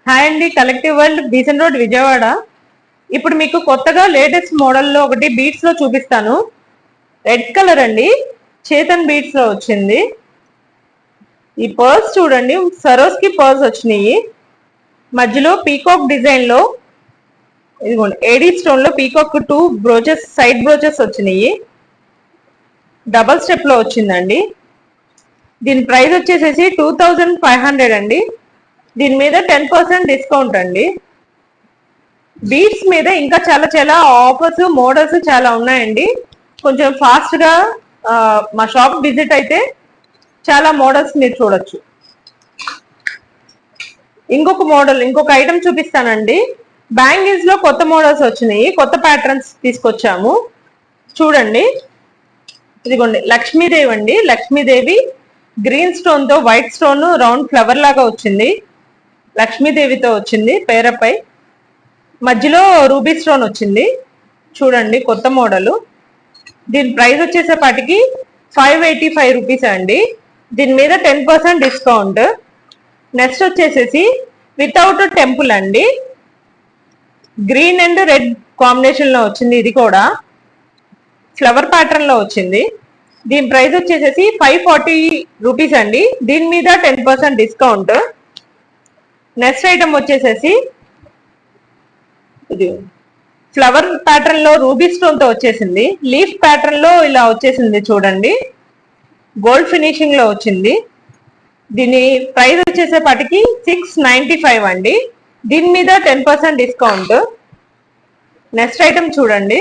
Hi అండి, collective world Besant road Vijayawada. ఇప్పుడు మీకు కొత్తగా లేటెస్ట్ మోడల్లో ఒకటి బీట్స్ లో చూపిస్తాను. రెడ్ కలర్ అండి, చేతన్ బీట్స్ లో వచ్చింది. ఈ పర్ల్స్ చూడండి, సరోస్కి పర్ల్స్ వచ్చినాయి. మధ్యలో పీకాక్ డిజైన్ లో ఇదిగోండి, ఏడీ స్టోన్ లో పీకాక్ 2 బ్రోచెస్, సైడ్ బ్రోచెస్ వచ్చినాయి. డబల్ స్టెప్ లో వచ్చిందండి. దీని ప్రైస్ వచ్చేసేసి 2500 అండి. దీని మీద 10% డిస్కౌంట్ అండి. బీట్స్ మీద ఇంకా చాలా చాలా ఆఫర్స్, మోడల్స్ చాలా ఉన్నాయండి. కొంచెం ఫాస్ట్ గా మా షాప్ విజిట్ అయితే చాలా మోడల్స్ మీరు చూడొచ్చు. ఇంకొక ఐటమ్ చూపిస్తానండి. బ్యాంగిల్స్ లో కొత్త మోడల్స్ వచ్చినాయి, కొత్త ప్యాటర్న్స్ తీసుకొచ్చాము. చూడండి, ఇదిగోండి లక్ష్మీదేవి అండి. లక్ష్మీదేవి గ్రీన్ స్టోన్ తో వైట్ స్టోన్ రౌండ్ ఫ్లవర్ లాగా వచ్చింది. లక్ష్మీదేవితో వచ్చింది పేరపై. మధ్యలో రూబీ స్టోన్ వచ్చింది. చూడండి, కొత్త మోడల్. దీని ప్రైస్ వచ్చేసేపాటికి 585 రూపీస్ అండి. దీని మీద 10% డిస్కౌంట్. నెక్స్ట్ వచ్చేసేసి వితౌట్ టెంపుల్ అండి, గ్రీన్ అండ్ రెడ్ కాంబినేషన్ లో వచ్చింది. ఇది కూడా ఫ్లవర్ ప్యాటర్న్ లో వచ్చింది. దీని ప్రైస్ వచ్చేసేసి 540 రూపీస్ అండి. దీని మీద 10% డిస్కౌంట్. నెక్స్ట్ ఐటమ్ వచ్చేసేసి ఇది ఫ్లవర్ ప్యాటర్న్ లో రూబీ స్టోన్ తో వచ్చేసింది. లీఫ్ ప్యాటర్న్ లో ఇలా వచ్చేసింది. చూడండి, గోల్డ్ ఫినిషింగ్ లో వచ్చింది. దీని ప్రైస్ వచ్చేసేపాటికి 695 అండి. దీని మీద 10% డిస్కౌంట్. నెక్స్ట్ ఐటమ్ చూడండి,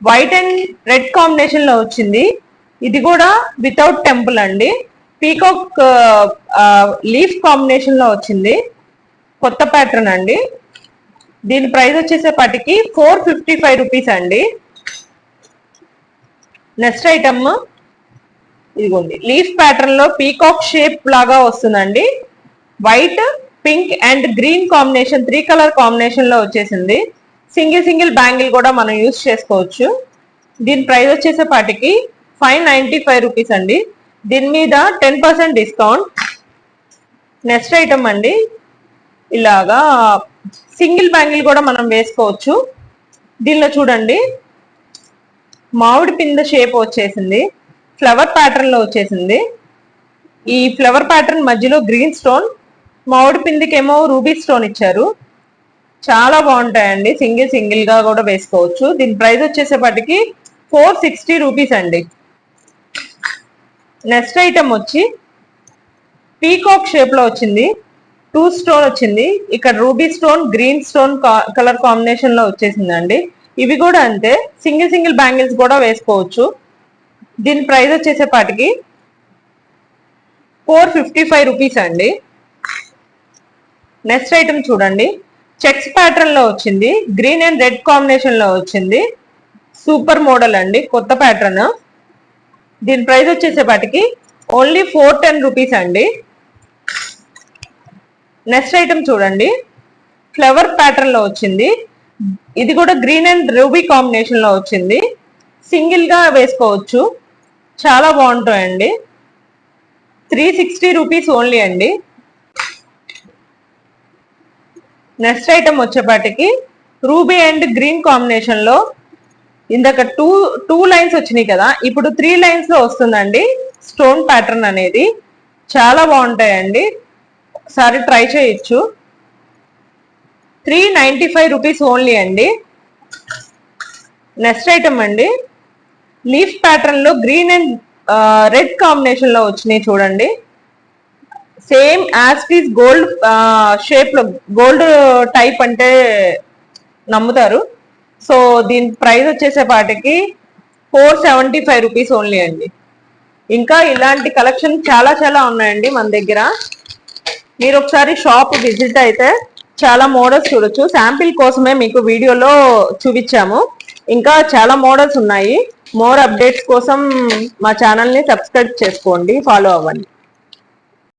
వైట్ అండ్ రెడ్ కాంబినేషన్ లో వచ్చింది. ఇది కూడా వితౌట్ టెంపుల్ అండి. పీకాక్ లీఫ్ కాంబినేషన్ లో వచ్చింది. కొత్త ప్యాటర్న్ అండి. దీని ప్రైస్ వచ్చేసేపాటికి 455 రూపీస్ అండి. నెక్స్ట్ ఐటమ్ ఇదిగోండి, లీఫ్ ప్యాటర్న్ లో పీకాక్ షేప్ లాగా వస్తుందండి. White, pink and green combination, 3 colour combination లో వచ్చేసింది. సింగిల్ బ్యాంగిల్ కూడా మనం యూజ్ చేసుకోవచ్చు. దీని ప్రైస్ వచ్చేసేపాటికి 595 రూపీస్ అండి. దీని మీద 10% డిస్కౌంట్. నెక్స్ట్ ఐటమ్ అండి, ఇలాగా సింగిల్ బ్యాంగిల్ కూడా మనం వేసుకోవచ్చు. దీనిలో చూడండి, మామిడి పింద షేప్ వచ్చేసింది. ఫ్లవర్ ప్యాటర్న్ లో వచ్చేసింది. ఈ ఫ్లవర్ ప్యాటర్న్ మధ్యలో గ్రీన్ స్టోన్, మామిడి పిందికేమో రూబీ స్టోన్ ఇచ్చారు. చాలా బాగుంటాయండి. సింగిల్ గా కూడా వేసుకోవచ్చు. దీని ప్రైస్ వచ్చేసేపటికి 460 రూపీస్ అండి. నెక్స్ట్ ఐటమ్ వచ్చి పీకాక్ షేప్ లో వచ్చింది. 2 స్టోన్ వచ్చింది. ఇక్కడ ruby stone, green stone colour combination లో వచ్చేసిందండి. ఇవి కూడా అంతే, సింగిల్ బ్యాంగిల్స్ కూడా వేసుకోవచ్చు. దీని ప్రైస్ వచ్చేసేపాటికి 455 రూపీస్ అండి. నెక్స్ట్ ఐటమ్ చూడండి, చెక్స్ ప్యాటర్న్ లో వచ్చింది. గ్రీన్ అండ్ రెడ్ కాంబినేషన్ లో వచ్చింది. సూపర్ మోడల్ అండి, కొత్త ప్యాటర్న్. దీని ప్రైస్ వచ్చేసేపాటికి ఓన్లీ 410 రూపీస్ అండి. నెక్స్ట్ ఐటమ్ చూడండి, ఫ్లవర్ ప్యాటర్న్ లో వచ్చింది. ఇది కూడా గ్రీన్ అండ్ రూబీ కాంబినేషన్ లో వచ్చింది. సింగిల్ గా వేసుకోవచ్చు, చాలా బాగుంటాయండి. 360 రూపీస్ ఓన్లీ అండి. నెక్స్ట్ ఐటమ్ వచ్చేపాటికి రూబీ అండ్ గ్రీన్ కాంబినేషన్ లో, ఇందాక టూ లైన్స్ వచ్చినాయి కదా, ఇప్పుడు 3 లైన్స్ లో వస్తుందండి స్టోన్ ప్యాటర్న్ అనేది. చాలా బాగుంటాయండి, ఒకసారి ట్రై చేయొచ్చు. 395 రూపీస్ ఓన్లీ అండి. నెక్స్ట్ ఐటమ్ అండి, లీఫ్ ప్యాటర్న్ లో గ్రీన్ అండ్ రెడ్ కాంబినేషన్ లో వచ్చినాయి. చూడండి, same as it is gold shape లో, గోల్డ్ టైప్ అంటే నమ్ముతారు. సో దీని ప్రైస్ వచ్చేసేపాటికి 475 రూపీస్ ఓన్లీ అండి. ఇంకా ఇలాంటి కలెక్షన్ చాలా చాలా ఉన్నాయండి మన దగ్గర. మీరు ఒకసారి షాప్ విజిట్ అయితే చాలా మోడల్స్ చూడొచ్చు. శాంపిల్ కోసమే మీకు వీడియోలో చూపించాము. ఇంకా చాలా మోడల్స్ ఉన్నాయి. మోర్ అప్డేట్స్ కోసం మా ఛానల్ని సబ్స్క్రైబ్ చేసుకోండి, ఫాలో అవ్వండి.